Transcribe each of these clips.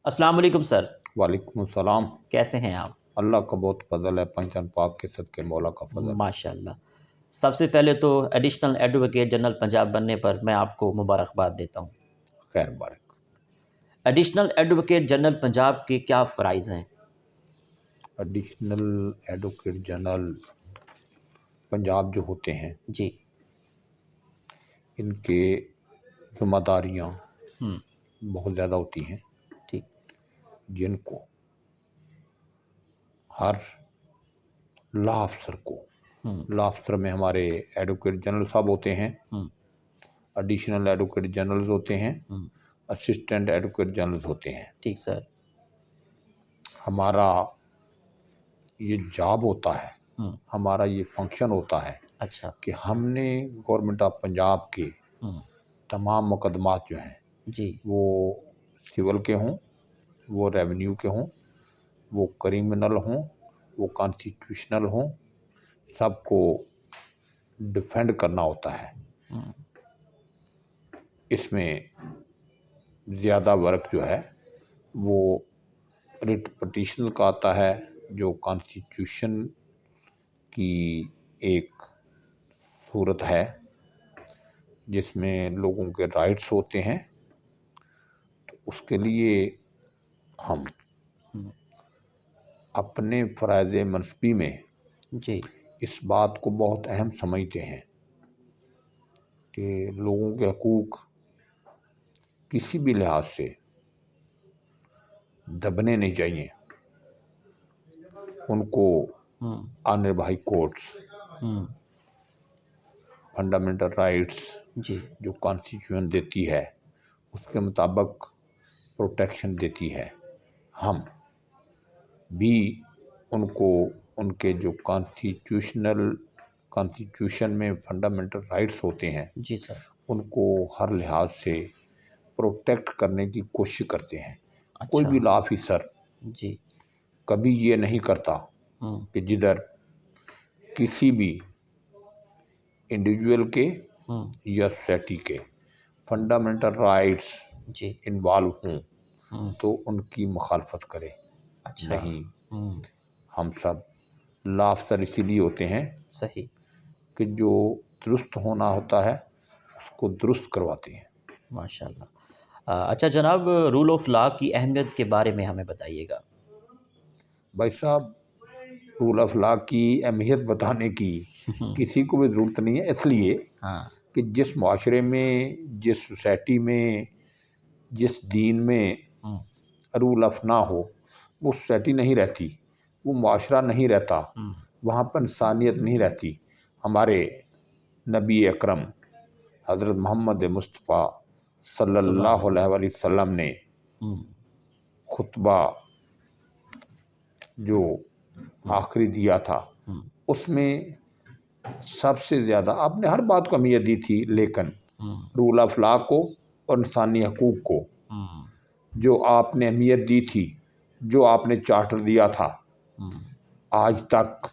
अस्सलाम वालेकुम सर। वालेकुम अस्सलाम। कैसे हैं आप? अल्लाह का बहुत फजल है, पंचन पाक के सदके मौला का फजल है। माशाल्लाह। सबसे पहले तो एडिशनल एडवोकेट जनरल पंजाब बनने पर मैं आपको मुबारकबाद देता हूँ। खैर मुबारक। एडिशनल एडवोकेट जनरल पंजाब के क्या फ़राइज़ हैं? एडिशनल एडवोकेट जनरल पंजाब जो होते हैं, जी। इनके ज़िम्मेदारियाँ हुँ, बहुत ज़्यादा होती हैं, ठीक। जिनको हर लॉ अफसर को, हुँ, लॉ अफसर में हमारे एडवोकेट जनरल साहब होते हैं, हुँ, एडिशनल एडवोकेट जनरल्स होते हैं, हुँ, असिस्टेंट एडवोकेट जनरल्स होते हैं। ठीक सर। हमारा ये जॉब होता है, हुँ, हमारा ये फंक्शन होता है अच्छा। कि हमने गवर्नमेंट ऑफ पंजाब के हुँ, तमाम मुकदमात जो हैं, जी, वो सिविल के हों, वो रेवेन्यू के हों, वो क्रिमिनल हों, वो कॉन्स्टिट्यूशनल हों, सबको डिफेंड करना होता है। हुँ, इसमें ज़्यादा वर्क जो है वो रिट पिटीशन का आता है, जो कॉन्स्टिट्यूशन की एक सूरत है जिसमें लोगों के राइट्स होते हैं। तो उसके लिए हम हुँ, अपने फ़राइज़ मनसबी में जी, इस बात को बहुत अहम समझते हैं कि लोगों के हकूक़ किसी भी लिहाज से दबने नहीं चाहिए। उनको हुँ, ऑनरेबल हाई कोर्ट्स हुँ, फंडामेंटल राइट्स जी, जो कॉन्स्टिट्यूशन देती है उसके मुताबिक प्रोटेक्शन देती है। हम भी उनको उनके जो कॉन्स्टिट्यूशन में फंडामेंटल राइट्स होते हैं जी सर। उनको हर लिहाज से प्रोटेक्ट करने की कोशिश करते हैं। कोई अच्छा, भी लॉ ऑफिसर जी, कभी ये नहीं करता हुँ, कि जिधर किसी भी इंडिविजुअल के हुँ, या सोसाइटी के फंडामेंटल राइट्स जी, इन्वॉल्व हों हुँ, तो उनकी मुखालफत करे। अच्छा, नहीं, हुँ, हम सब लॉ अफसर इसीलिए होते हैं सही, कि जो दुरुस्त होना होता है उसको दुरुस्त करवाते हैं। माशाल्लाह। अच्छा जनाब, रूल ऑफ़ लॉ की अहमियत के बारे में हमें बताइएगा। भाई साहब, रूल ऑफ लॉ की अहमियत बताने की किसी को भी ज़रूरत नहीं है, इसलिए हाँ, कि जिस माशरे में, जिस सोसाइटी में, जिस दीन में हुँ, रूल ऑफ ना हो वो सोसाइटी नहीं रहती, वो माशरा नहीं रहता, हुँ, वहाँ पर इंसानियत नहीं रहती। हमारे नबी अकरम हज़रत मोहम्मद मुस्तफ़ा सल्लल्लाहु सुभान अलैहि वसल्लम ने हुँ, खुतबा जो हुँ, आखिरी दिया था हुँ, उसमें सबसे ज़्यादा आपने हर बात को अहमियत दी थी, लेकिन हुँ, रूल ऑफ लॉ को और इंसानी हकूक़ को हुँ, जो आपने अहमियत दी थी, जो आपने चार्टर दिया था, हुँ, आज तक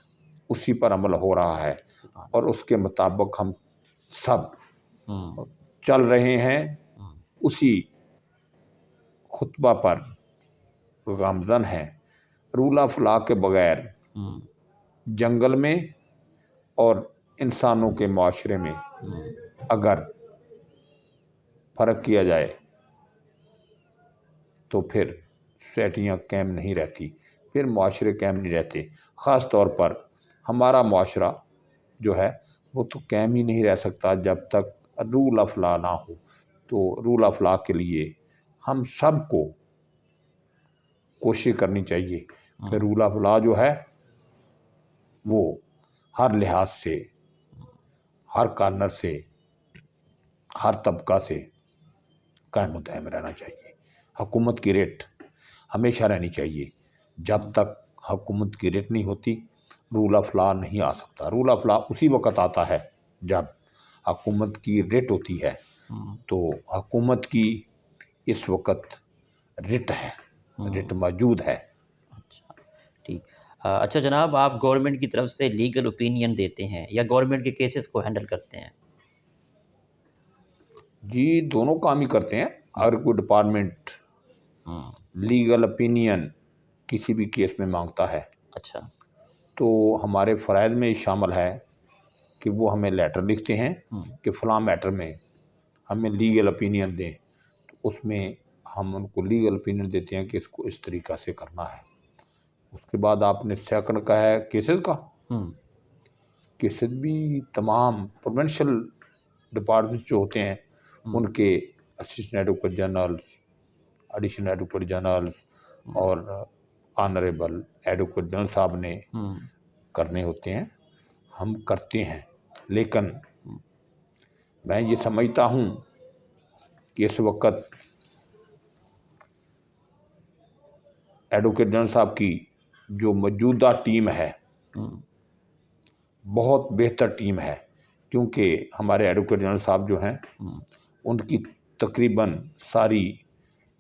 उसी पर अमल हो रहा है सुभान और उसके मुताबिक हम सब हुँ, चल रहे हैं। हुँ, उसी खुतबा पर गामज़न है। रूल ऑफ लॉ के बगैर हुँ, जंगल में और इंसानों के माशरे में हुँ, अगर फ़र्क किया जाए तो फिर सोसाइटियाँ कायम नहीं रहती, फिर माशरे कायम नहीं रहते। ख़ास तौर पर हमारा माशरा जो है वो तो कायम ही नहीं रह सकता जब तक रूल ऑफ लॉ ना हो। तो रूल ऑफ लॉ के लिए हम सब को कोशिश करनी चाहिए कि हुँ, रूल ऑफ लॉ जो है वो हर लिहाज से, हर कॉर्नर से, हर तबका से कायम दायम रहना चाहिए। हुकूमत की रेट हमेशा रहनी चाहिए। जब तक हुकूमत की रेट नहीं होती रूल ऑफ लॉ नहीं आ सकता। रूल ऑफ लॉ उसी वक़्त आता है जब हुकूमत की रेट होती है। हुँ, तो हुकूमत की इस वक़्त रिट है, रिट हुँ, मौजूद है। अच्छा, ठीक। अच्छा जनाब, आप गवर्नमेंट की तरफ से लीगल ओपिनियन देते हैं या गवर्नमेंट के केसेस को हैंडल करते हैं? जी, दोनों काम ही करते हैं। हुँ, अगर कोई डिपार्टमेंट हुँ, لیگل اوپینین کسی بھی کیس میں مانگتا ہے اچھا تو ہمارے فرائض میں شامل ہے کہ وہ ہمیں لیٹر لکھتے ہیں کہ فلاں میٹر میں ہمیں لیگل اوپینین دیں، تو اس میں ہم ان کو لیگل اوپینین دیتے ہیں کہ اس کو اس طریقہ سے کرنا ہے۔ اس کے بعد آپ نے سیکنڈ کا ہے کیسز کا، کیسز بھی تمام پروونشل ڈپارٹمنٹ جو ہوتے ہیں ان کے assistant advocate generals, additional advocate generals اور آنریبل ایڈوکیٹ جنرل صاحب نے کرنے ہوتے ہیں، ہم کرتے ہیں۔ لیکن میں یہ سمجھتا ہوں کہ اس وقت ایڈوکیٹ جنرل صاحب کی جو موجودہ ٹیم ہے بہت بہتر ٹیم ہے، کیونکہ ہمارے ایڈوکیٹ جنرل صاحب جو ہیں ان کی تقریباً ساری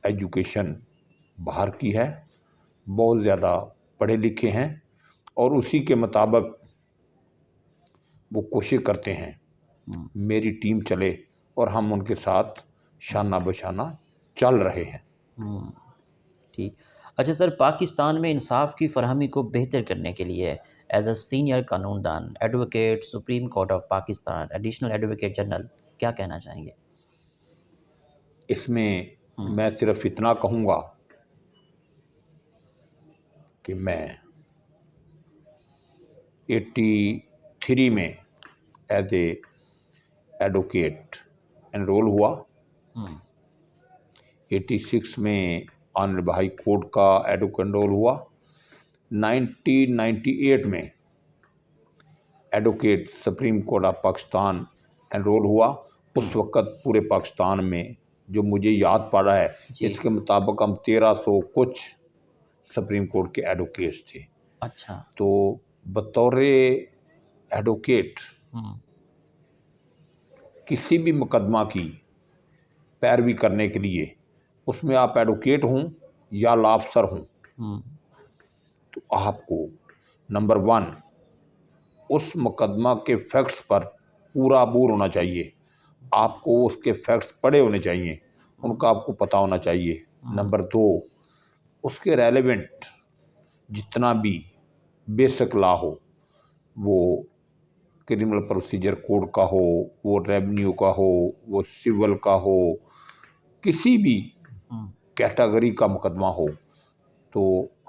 ایجوکیشن باہر کی ہے، بہت زیادہ پڑھے لکھے ہیں، اور اسی کے مطابق وہ کوشش کرتے ہیں میری ٹیم چلے، اور ہم ان کے ساتھ شانہ بشانہ چل رہے ہیں۔ ٹھیک۔ اچھا سر، پاکستان میں انصاف کی فراہمی کو بہتر کرنے کے لیے ایز اے سینئر قانون دان، advocate, supreme court of Pakistan, additional advocate general, کیا کہنا چاہیں گے؟ اس میں میں صرف اتنا کہوں گا کہ میں 83 میں ایز اے ایڈوکیٹ انرول ہوا، 86 میں آنریبل ہائی کورٹ کا ایڈوکیٹ انرول ہوا، 1998 میں advocate supreme court of Pakistan enrol ہوا۔ اس وقت پورے پاکستان میں جو مجھے یاد پڑ رہا ہے اس کے مطابق ہم 1300 کچھ سپریم کورٹ کے ایڈوکیٹس تھے۔ اچھا۔ تو بطور ایڈوکیٹ کسی بھی مقدمہ کی پیروی کرنے کے لیے، اس میں آپ ایڈوکیٹ ہوں یا لا افسر ہوں، تو آپ کو نمبر 1 اس مقدمہ کے فیکٹس پر پورا عبور ہونا چاہیے، آپ کو اس کے فیکٹس پڑھے ہونے چاہیے، ان کا آپ کو پتہ ہونا چاہیے۔ نمبر 2 اس کے ریلیونٹ جتنا بھی بیسک لا ہو، وہ کرمنل پروسیجر کوڈ کا ہو، وہ ریونیو کا ہو، وہ سول کا ہو، کسی بھی کیٹیگری کا مقدمہ ہو، تو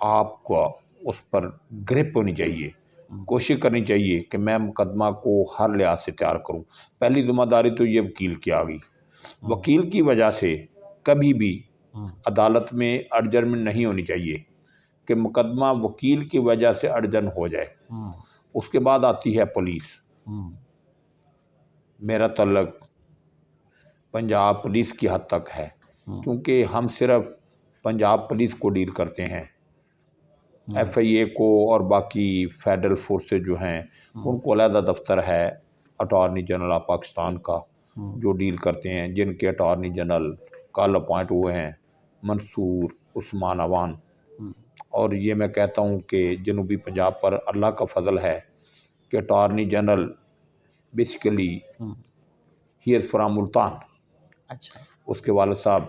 آپ کو اس پر گرپ ہونی چاہیے، کوشش کرنی چاہیے کہ میں مقدمہ کو ہر لحاظ سے تیار کروں۔ پہلی ذمہ داری تو یہ وکیل کی آ گئی۔ وکیل کی وجہ سے کبھی بھی عدالت میں اڈجرمنٹ نہیں ہونی چاہیے کہ مقدمہ وکیل کی وجہ سے اڈجرن ہو جائے۔ اس کے بعد آتی ہے پولیس۔ میرا تعلق پنجاب پولیس کی حد تک ہے، کیونکہ ہم صرف پنجاب پولیس کو ڈیل کرتے ہیں، ایف آئی اے کو اور باقی فیڈرل فورسز جو ہیں ان کو علیحدہ دفتر ہے اٹارنی جنرل آف پاکستان کا جو ڈیل کرتے ہیں، جن کے اٹارنی جنرل کل اپوائنٹ ہوئے ہیں منصور عثمان عوان۔ اور یہ میں کہتا ہوں کہ جنوبی پنجاب پر اللہ کا فضل ہے کہ attorney general basically he is from Multan. اچھا۔ اس کے والد صاحب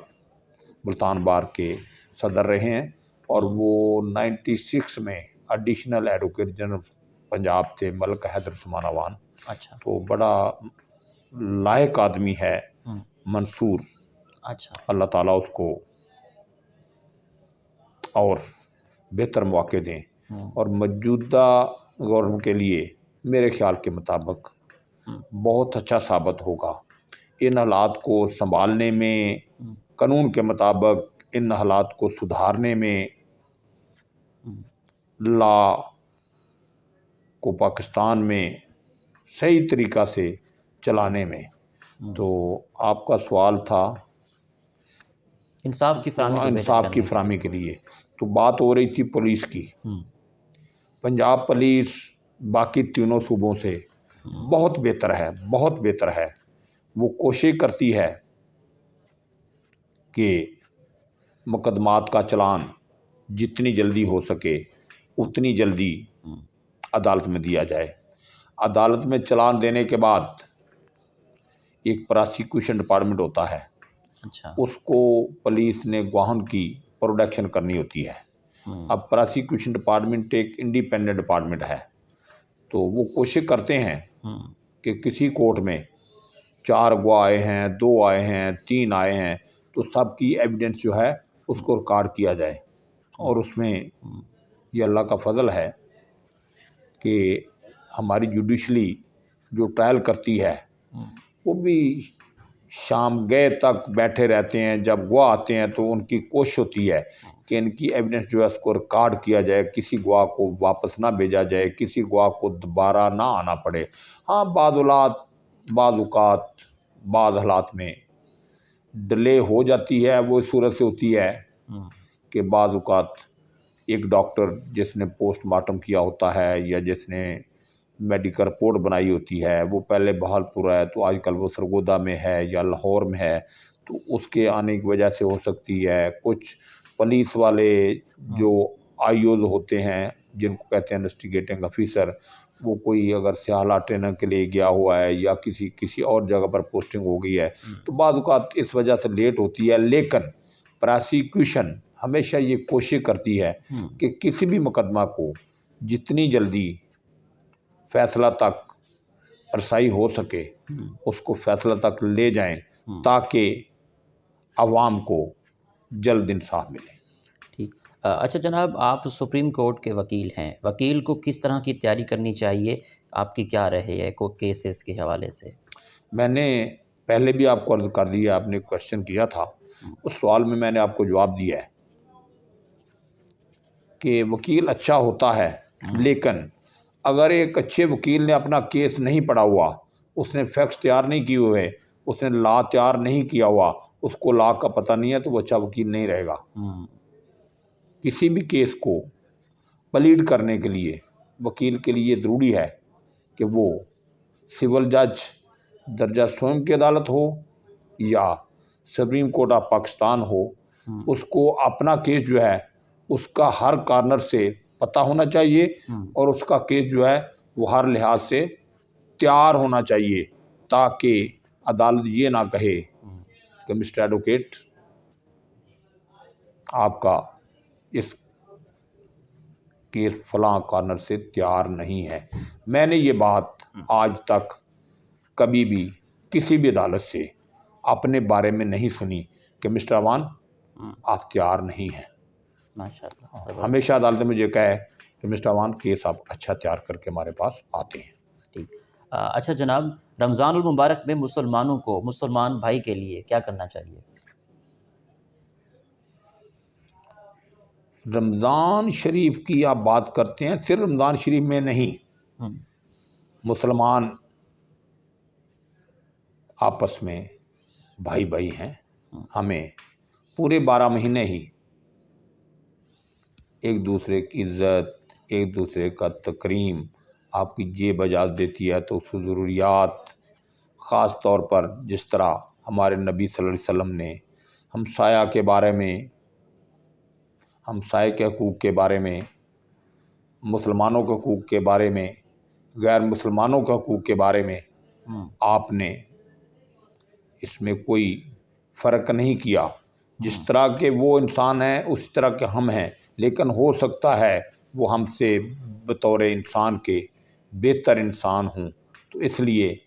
ملتان بار کے صدر رہے ہیں، اور وہ 96 میں ایڈیشنل ایڈوکیٹ جنرل پنجاب تھے، ملک حیدر عثمان عوان۔ اچھا۔ تو بڑا لائق آدمی ہے منصور۔ اچھا۔ اللہ تعالیٰ اس کو اور بہتر مواقع دیں، اور موجودہ گورنمنٹ کے لیے میرے خیال کے مطابق بہت اچھا ثابت ہوگا ان حالات کو سنبھالنے میں، قانون کے مطابق ان حالات کو سدھارنے میں، لا کو پاکستان میں صحیح طریقہ سے چلانے میں۔ تو آپ کا سوال تھا انصاف کی فراہمی کو بہتر انصاف کی کرنے فراہمی کے لیے، تو بات ہو رہی تھی پولیس کی۔ پنجاب پولیس باقی تینوں صوبوں سے بہت بہتر ہے، بہت بہتر ہے۔ وہ کوشش کرتی ہے کہ مقدمات کا چلان جتنی جلدی ہو سکے اتنی جلدی عدالت میں دیا جائے۔ عدالت میں چلان دینے کے بعد ایک پراسیکیوشن ڈپارٹمنٹ ہوتا ہے، اچھا۔ اس کو پولیس نے گواہن کی प्रोडक्शन करनी होती है। अब प्रोसिक्यूशन डिपार्टमेंट एक इंडिपेंडेंट डिपार्टमेंट है, तो वो कोशिश करते हैं कि किसी कोर्ट में 4 गवाह आए हैं, 2 आए हैं, 3 आए हैं, तो सबकी एविडेंस जो है उसको रिकॉर्ड किया जाए। और उसमें ये अल्लाह का फजल है कि हमारी जुडिशली जो ट्रायल करती है वो भी शाम गए तक बैठे रहते हैं। जब गवाह आते हैं तो उनकी कोशिश होती है कि इनकी एविडेंस जो है उसको रिकॉर्ड किया जाए, किसी गवाह को वापस ना भेजा जाए, किसी गवाह को दोबारा ना आना पड़े। हाँ, बाद हालात में डिले हो जाती है। वो इस सूरत से होती है कि बाद औक़ात एक डॉक्टर जिसने पोस्टमार्टम किया होता है या जिसने मेडिकल रिपोर्ट बनाई होती है वो पहले बहालपुर है, तो आजकल वो सरगोदा में है या लाहौर में है, तो उसके आने की वजह से हो सकती है। कुछ पुलिस वाले जो आईओज़ होते हैं जिनको कहते हैं इन्वेस्टिगेटिंग ऑफिसर, वो कोई अगर स्याला ट्रेनिंग के लिए गया हुआ है या किसी और जगह पर पोस्टिंग हो गई है, तो बाद औक़ात इस वजह से लेट होती है। लेकिन प्रोसिक्यूशन हमेशा ये कोशिश करती है कि किसी भी मुकदमा को जितनी जल्दी फैसला तक रसाई हो सके उसको फैसला तक ले जाएं ताकि आवाम को जल्द इंसाफ मिले। ठीक। अच्छा जनाब, आप सुप्रीम कोर्ट के वकील हैं, वकील को किस तरह की तैयारी करनी चाहिए, आपकी क्या राय है को केसेस के हवाले से? मैंने पहले भी आपको अर्ज़ कर दिया, आपने क्वेश्चन किया था, उस सवाल में मैंने आपको जवाब दिया है कि वकील अच्छा होता है, लेकिन अगर एक अच्छे वकील ने अपना केस नहीं पढ़ा हुआ, उसने फैक्ट्स तैयार नहीं किए हुए, उसने लॉ तैयार नहीं किया हुआ, उसको लॉ का पता नहीं है, तो वो अच्छा वकील नहीं रहेगा। किसी भी केस को प्लीड करने के लिए वकील के लिए ज़रूरी है कि वो सिविल जज दर्जा स्वयं की अदालत हो या सुप्रीम कोर्ट ऑफ पाकिस्तान हो, उसको अपना केस जो है उसका हर कॉर्नर से पता होना चाहिए और उसका केस जो है वो हर लिहाज से तैयार होना चाहिए, ताकि अदालत ये ना कहे कि मिस्टर एडवोकेट आपका इस केस फलां कॉर्नर से तैयार नहीं है। मैंने ये बात आज तक कभी भी किसी भी अदालत से अपने बारे में नहीं सुनी कि मिस्टर अवान आप तैयार नहीं हैं। माशाल्लाह। हमेशा अदालत में मुझे कहे कि मिस्टर अवान केस आप अच्छा तैयार करके हमारे पास आते हैं। ठीक। अच्छा जनाब, रमज़ानुल मुबारक में मुसलमानों को, मुसलमान भाई के लिए क्या करना चाहिए? रमज़ान शरीफ की आप बात करते हैं, सिर्फ रमज़ान शरीफ में नहीं, मुसलमान आपस में भाई भाई हैं। हमें पूरे 12 महीने ही एक दूसरे की इज़्ज़त, एक दूसरे का तकरीम आपकी जेब इजाज़त देती है, तो उसकी ज़रूरियात ख़ास तौर पर जिस तरह हमारे नबी सल्लल्लाहु अलैहि वसल्लम ने हमसाया के बारे में, हमसाये के हकूक़ के बारे में, मुसलमानों के हकूक़ के बारे में, गैर मुसलमानों के हकूक़ के बारे में आपने इसमें कोई फ़र्क नहीं किया। जिस तरह के वो इंसान हैं उस तरह के हम हैं, लेकिन हो सकता है वो हमसे बतौर इंसान के बेहतर इंसान हूँ। तो इसलिए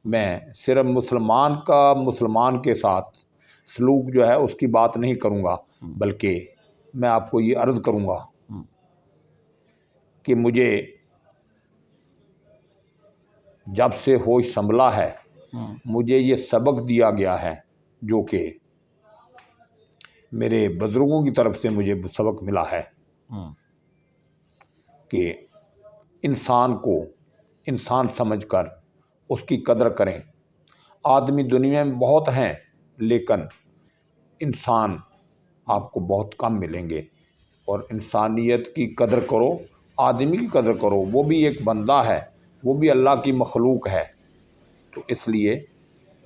मैं सिर्फ मुसलमान के साथ सलूक जो है उसकी बात नहीं करूँगा, बल्कि मैं आपको ये अर्ज़ करूँगा कि मुझे जब से होश संभला है मुझे ये सबक दिया गया है, जो कि मेरे बुज़ुर्गों की तरफ से मुझे सबक मिला है कि इंसान को इंसान समझकर उसकी कदर करें। आदमी दुनिया में बहुत हैं, लेकिन इंसान आपको बहुत कम मिलेंगे, और इंसानियत की कदर करो, आदमी की कदर करो। वो भी एक बंदा है, वो भी अल्लाह की मखलूक है। तो इसलिए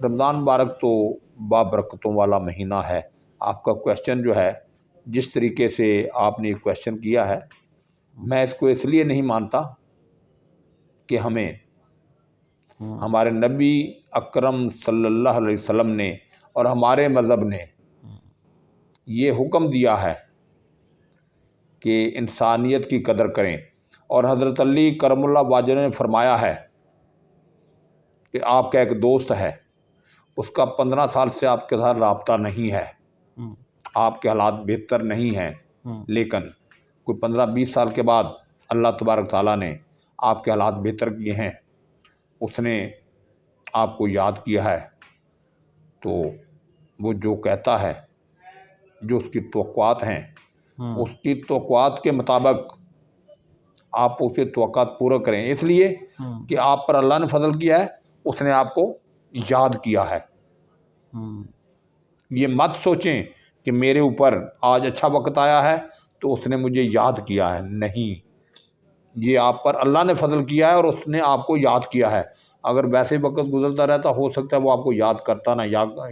रमज़ान मुबारक तो बाबरकतों वाला महीना है। आपका क्वेश्चन जो है, जिस तरीके से आपने क्वेश्चन किया है, मैं इसको इसलिए नहीं मानता कि हमें हमारे नबी अकरम सल्लल्लाहु अलैहि वसल्लम ने और हमारे मज़हब ने ये हुक्म दिया है کہ انسانیت کی قدر کریں. اور حضرت علی کرم اللہ واجر نے فرمایا ہے کہ آپ کا ایک دوست ہے، اس کا 15 سال سے آپ کے ساتھ رابطہ نہیں ہے، آپ کے حالات بہتر نہیں ہیں، لیکن کوئی 15-20 سال کے بعد اللہ تبارک تعالیٰ نے آپ کے حالات بہتر کیے ہیں، اس نے آپ کو یاد کیا ہے، تو وہ جو کہتا ہے، جو اس کی توقعات ہیں، اس کی توقعات کے مطابق آپ اسے توقعات پورا کریں، اس لیے کہ آپ پر اللہ نے فضل کیا ہے، اس نے آپ کو یاد کیا ہے. یہ مت سوچیں کہ میرے اوپر آج اچھا وقت آیا ہے تو اس نے مجھے یاد کیا ہے، نہیں، یہ آپ پر اللہ نے فضل کیا ہے اور اس نے آپ کو یاد کیا ہے. اگر ویسے وقت گزرتا رہتا، ہو سکتا ہے وہ آپ کو یاد کرتا نہ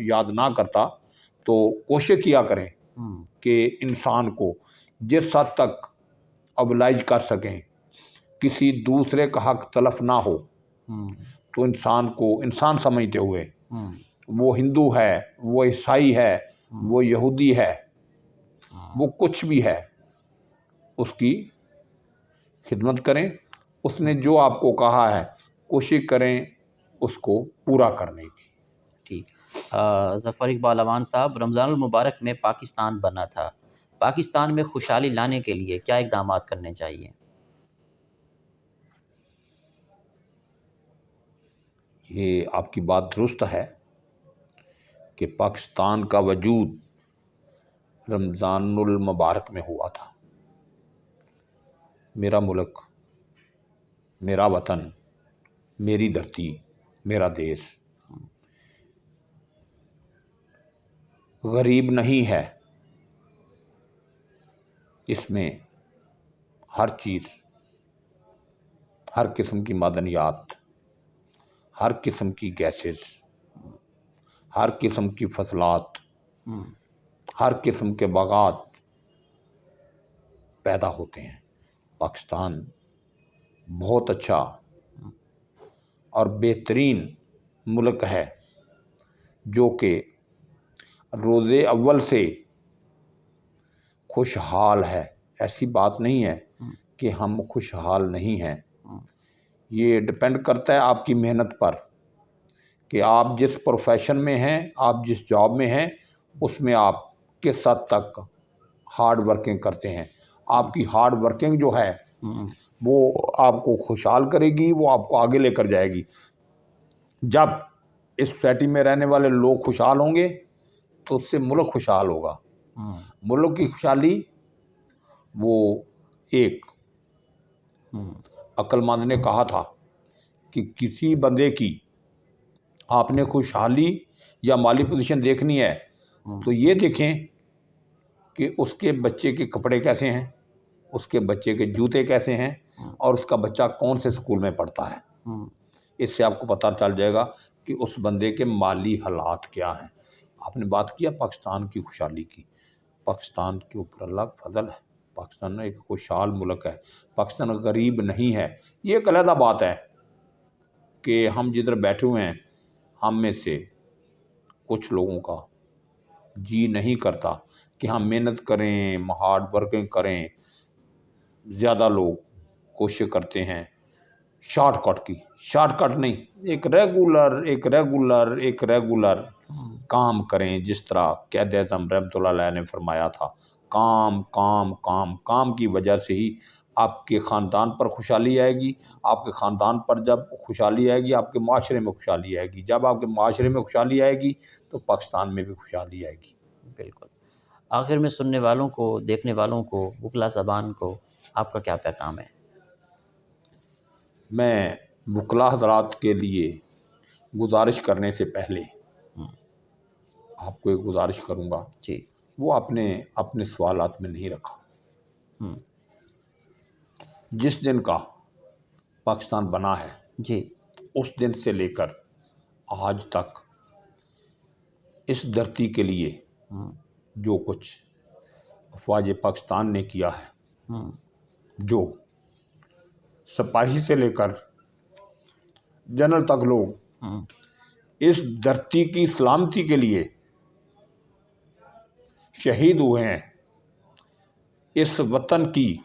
یاد نہ کرتا. تو کوشش کیا کریں کہ انسان کو جس حد تک ابلائج کر سکیں، کسی دوسرے کا حق تلف نہ ہو، تو انسان کو انسان سمجھتے ہوئے، وہ ہندو ہے، وہ عیسائی ہے، وہ یہودی ہے، وہ کچھ بھی ہے، اس کی خدمت کریں. اس نے جو آپ کو کہا ہے کوشش کریں اس کو پورا کرنے کی. ٹھیک. ظفر اقبال امان صاحب، رمضان المبارک میں پاکستان بنا تھا، پاکستان میں خوشحالی لانے کے لیے کیا اقدامات کرنے چاہیے؟ یہ آپ کی بات درست ہے کہ پاکستان کا وجود رمضان المبارک میں ہوا تھا. میرا ملک، میرا وطن، میری دھرتی، میرا دیش غریب نہیں ہے. اس میں ہر چیز، ہر قسم کی معدنیات، ہر قسم کی گیسز، ہر قسم کی فصلات، ہر قسم کے باغات پیدا ہوتے ہیں. پاکستان بہت اچھا اور بہترین ملک ہے جو کہ روز اول سے خوشحال ہے. ایسی بات نہیں ہے کہ ہم خوشحال نہیں ہیں. یہ ڈپینڈ کرتا ہے آپ کی محنت پر کہ آپ جس پروفیشن میں ہیں، آپ جس جاب میں ہیں، اس میں آپ کس حد تک ہارڈ ورکنگ کرتے ہیں. آپ کی ہارڈ ورکنگ جو ہے وہ آپ کو خوشحال کرے گی، وہ آپ کو آگے لے کر جائے گی. جب اس سوسائٹی میں رہنے والے لوگ خوشحال ہوں گے تو اس سے ملک خوشحال ہوگا. ملک کی خوشحالی، وہ ایک عقل مند نے کہا تھا کہ کسی بندے کی آپ نے خوشحالی یا مالی پوزیشن دیکھنی ہے تو یہ دیکھیں کہ اس کے بچے کے کپڑے کیسے ہیں، اس کے بچے کے جوتے کیسے ہیں، اور اس کا بچہ کون سے اسکول میں پڑھتا ہے. اس سے آپ کو پتہ چل جائے گا کہ اس بندے کے مالی حالات کیا ہیں. آپ نے بات کیا پاکستان کی خوشحالی کی. پاکستان کے اوپر اللہ کا فضل ہے. پاکستان ایک خوشحال ملک ہے. پاکستان غریب نہیں ہے. یہ ایک علیحدہ بات ہے کہ ہم جدھر بیٹھے ہوئے ہیں، ہم میں سے کچھ لوگوں کا جی نہیں کرتا کہ ہم محنت کریں، ہارڈ ورکنگ کریں. زیادہ لوگ کوشش کرتے ہیں شارٹ کٹ کی. شارٹ کٹ نہیں، ایک ریگولر کام کریں. جس طرح قائد اعظم رحمۃ اللہ علیہ نے فرمایا تھا، کام کام کام. کام کی وجہ سے ہی آپ کے خاندان پر خوشحالی آئے گی. آپ کے خاندان پر جب خوشحالی آئے گی، آپ کے معاشرے میں خوشحالی آئے گی. جب آپ کے معاشرے میں خوشحالی آئے گی تو پاکستان میں بھی خوشحالی آئے گی. بالکل. آخر میں سننے والوں کو، دیکھنے والوں کو، وکلا زبان کو آپ کا کیا پیغام ہے؟ میں وکلا حضرات کے لیے گزارش کرنے سے پہلے آپ کو ایک گزارش کروں گا. جی. وہ اپنے سوالات میں نہیں رکھا. جس دن کا پاکستان بنا ہے، جی. اس دن سے لے کر آج تک اس دھرتی کے لیے جو کچھ افواج پاکستان نے کیا ہے، جو سپاہی سے لے کر جنرل تک لوگ اس دھرتی کی سلامتی کے لیے شہید ہوئے ہیں، इस वतन की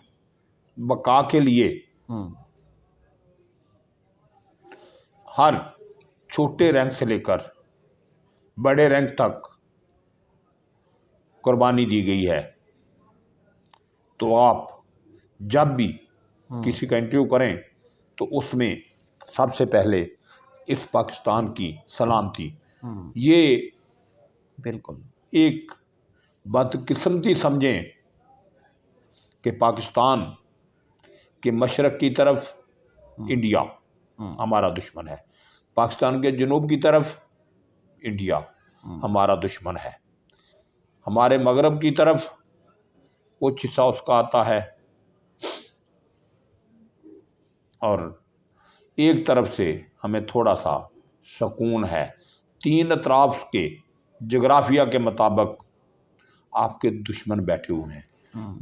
बका के लिए हर छोटे रैंक से लेकर बड़े रैंक तक कुर्बानी दी गई है। तो आप जब भी किसी का इंटरव्यू करें तो उसमें सबसे पहले इस पाकिस्तान की सलामती, ये बिल्कुल एक बदकिस्मती समझें कि पाकिस्तान के मशरक़ की तरफ इंडिया हमारा दुश्मन है, पाकिस्तान के जनूब की तरफ इंडिया हमारा दुश्मन है, हमारे मगरब की तरफ कुछ हिस्सा उसका आता है, और एक तरफ से हमें थोड़ा सा सुकून है। तीन अतराफ के जोग्राफिया के मुताबिक आपके दुश्मन बैठे हुए हैं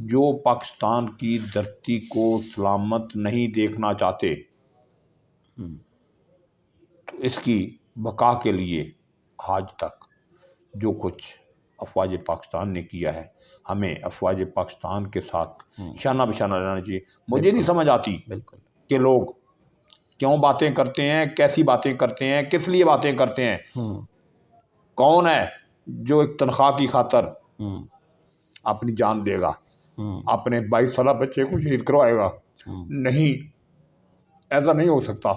जो पाकिस्तान की धरती को सलामत नहीं देखना चाहते। तो इसकी बका के लिए आज तक जो कुछ अफवाज पाकिस्तान ने किया है, हमें अफवाज पाकिस्तान के साथ शाना बिशाना रहना चाहिए। मुझे नहीं समझ आती बिल्कुल कि लोग क्यों बातें करते हैं, कैसी बातें करते हैं, किस लिए बातें करते हैं। कौन है जो एक तनख्वाह की खातर अपनी जान देगा, अपने 22 साल बच्चे को शहीद करवाएगा? नहीं, ऐसा नहीं हो सकता।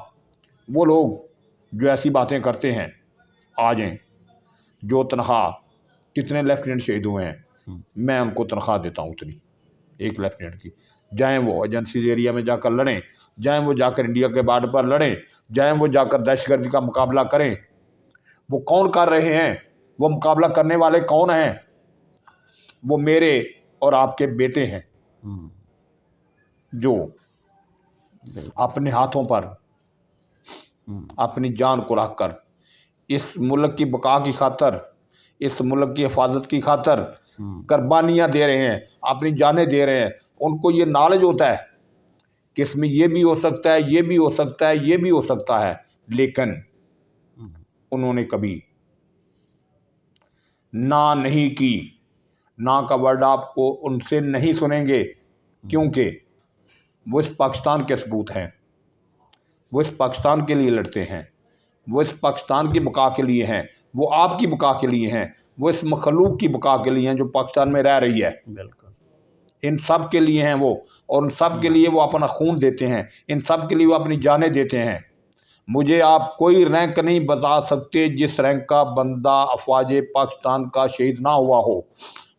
वो लोग जो ऐसी बातें करते हैं आ जाएं। जो तनख्वाह, कितने लेफ्टिनेंट शहीद हुए हैं, मैं उनको तनख्वाह देता हूँ उतनी, एक लेफ्टिनेंट की। जाएं वो एजेंसीज एरिया में जाकर लड़ें, जाएं वो जाकर इंडिया के बॉर्डर पर लड़ें, जाएं वो जाकर दहशतगर्दी का मुकाबला करें। वो कौन कर रहे हैं, वो मुकाबला करने वाले कौन हैं? वो मेरे और आपके बेटे हैं जो अपने हाथों पर अपनी जान को रख कर इस मुल्क की बका की खातर, इस मुल्क की हिफाजत की खातर कुर्बानियाँ दे रहे हैं, अपनी जानें दे रहे हैं। उनको ये नॉलेज होता है कि इसमें ये भी हो सकता है, ये भी हो सकता है, ये भी हो सकता है, लेकिन उन्होंने कभी ना नहीं की। ना का वर्ड आपको उनसे नहीं सुनेंगे, क्योंकि वो इस पाकिस्तान के सबूत हैं, वो इस पाकिस्तान के लिए लड़ते हैं, वो इस पाकिस्तान की बका के लिए हैं, वो आपकी बका के लिए हैं, वो इस मखलूक की बका के लिए हैं जो पाकिस्तान में रह रही है। बिल्कुल इन सब के लिए हैं वो, और उन सब के लिए वो अपना खून देते हैं, इन सब के लिए वो अपनी जानें देते हैं। मुझे आप कोई रैंक नहीं बता सकते जिस रैंक का बंदा अफवाज पाकिस्तान का शहीद ना हुआ हो।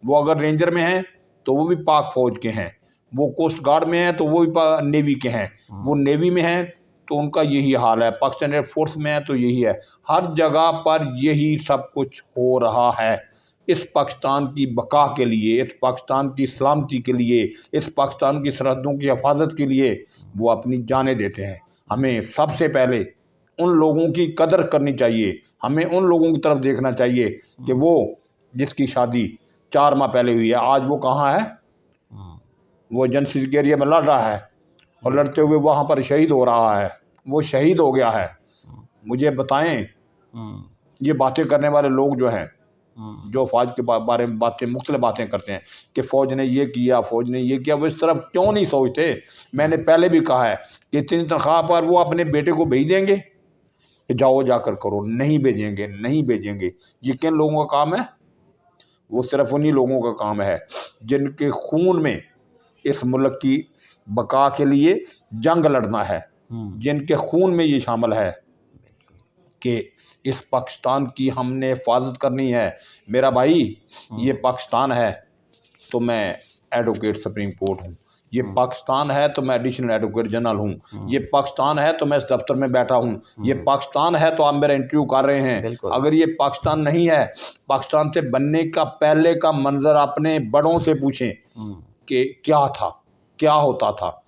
वो अगर रेंजर में हैं तो वो भी पाक फौज के हैं, वो कोस्ट गार्ड में हैं तो वो भी नेवी के हैं, वो नेवी में हैं तो उनका यही हाल है, पाकिस्तान एयरफोर्स में है तो यही है। हर जगह पर यही सब कुछ हो रहा है। इस पाकिस्तान की बका के लिए, इस पाकिस्तान की सलामती के लिए, इस पाकिस्तान की सरहदों की हिफाजत के लिए वो अपनी जानें देते हैं। हमें सबसे पहले उन लोगों की कदर करनी चाहिए, हमें उन लोगों की तरफ देखना चाहिए कि वो जिसकी शादी 4 माह पहले हुई है, आज वो कहाँ है? वो एजेंसी के एरिया में लड़ रहा है, और लड़ते हुए वहाँ पर शहीद हो रहा है, वो शहीद हो गया है। मुझे बताएं, ये बातें करने वाले लोग जो हैं, जो फ़ौज के बारे में मुख्तलिफ बातें करते हैं कि फ़ौज ने ये किया, फ़ौज ने ये किया, वो इस तरफ क्यों नहीं सोचते? मैंने पहले भी कहा है कि इतनी तनख्वाह पर वो अपने बेटे को भेज देंगे कि जाओ जाकर करो? नहीं भेजेंगे, नहीं भेजेंगे। ये किन लोगों का काम है? वो सिर्फ उन्हीं लोगों का काम है जिनके खून में इस मुल्क की बका के लिए जंग लड़ना है, जिनके खून में ये शामिल है कि इस पाकिस्तान की हमने हिफाजत करनी है। मेरा भाई, ये पाकिस्तान है तो मैं एडवोकेट सुप्रीम कोर्ट हूँ, ये पाकिस्तान है तो मैं एडिशनल एडवोकेट जनरल हूँ, ये पाकिस्तान है तो मैं इस दफ्तर में बैठा हूँ, ये पाकिस्तान है तो आप मेरा इंटरव्यू कर रहे हैं। अगर ये पाकिस्तान नहीं है, पाकिस्तान से बनने का पहले का मंजर अपने बड़ों से पूछें कि क्या था, क्या होता था।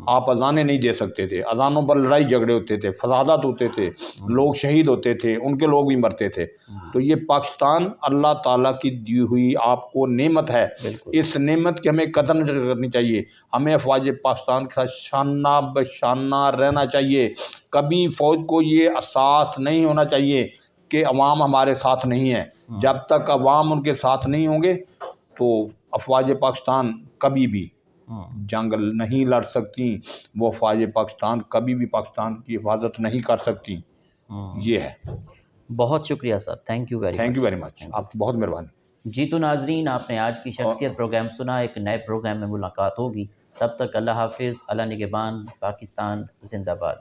आप अजानें नहीं दे सकते थे, अजानों पर लड़ाई झगड़े होते थे, फसादात होते थे, लोग शहीद होते थे, उनके लोग भी मरते थे। तो ये पाकिस्तान अल्लाह ताला की दी हुई आपको नेमत है, इस नेमत की हमें कदर नहीं करनी चाहिए। हमें फ़ौज पाकिस्तान के साथ शाना बशाना रहना चाहिए। कभी फ़ौज को ये एहसास नहीं होना चाहिए कि अवाम हमारे साथ नहीं है। जब तक अवाम उनके साथ नहीं होंगे तो अफवाज पाकिस्तान कभी भी جنگ نہیں لڑ سکتی، وہ فوج پاکستان کبھی بھی پاکستان کی حفاظت نہیں کر سکتی. یہ ہے. بہت شکریہ sir, thank you very thank you much. Very much, آپ کی بہت مہربانی. جی تو ناظرین، آپ نے آج کی شخصیت پروگرام سنا. ایک نئے پروگرام میں ملاقات ہوگی. تب تک اللہ حافظ، اللہ نگہبان. پاکستان زندہ باد.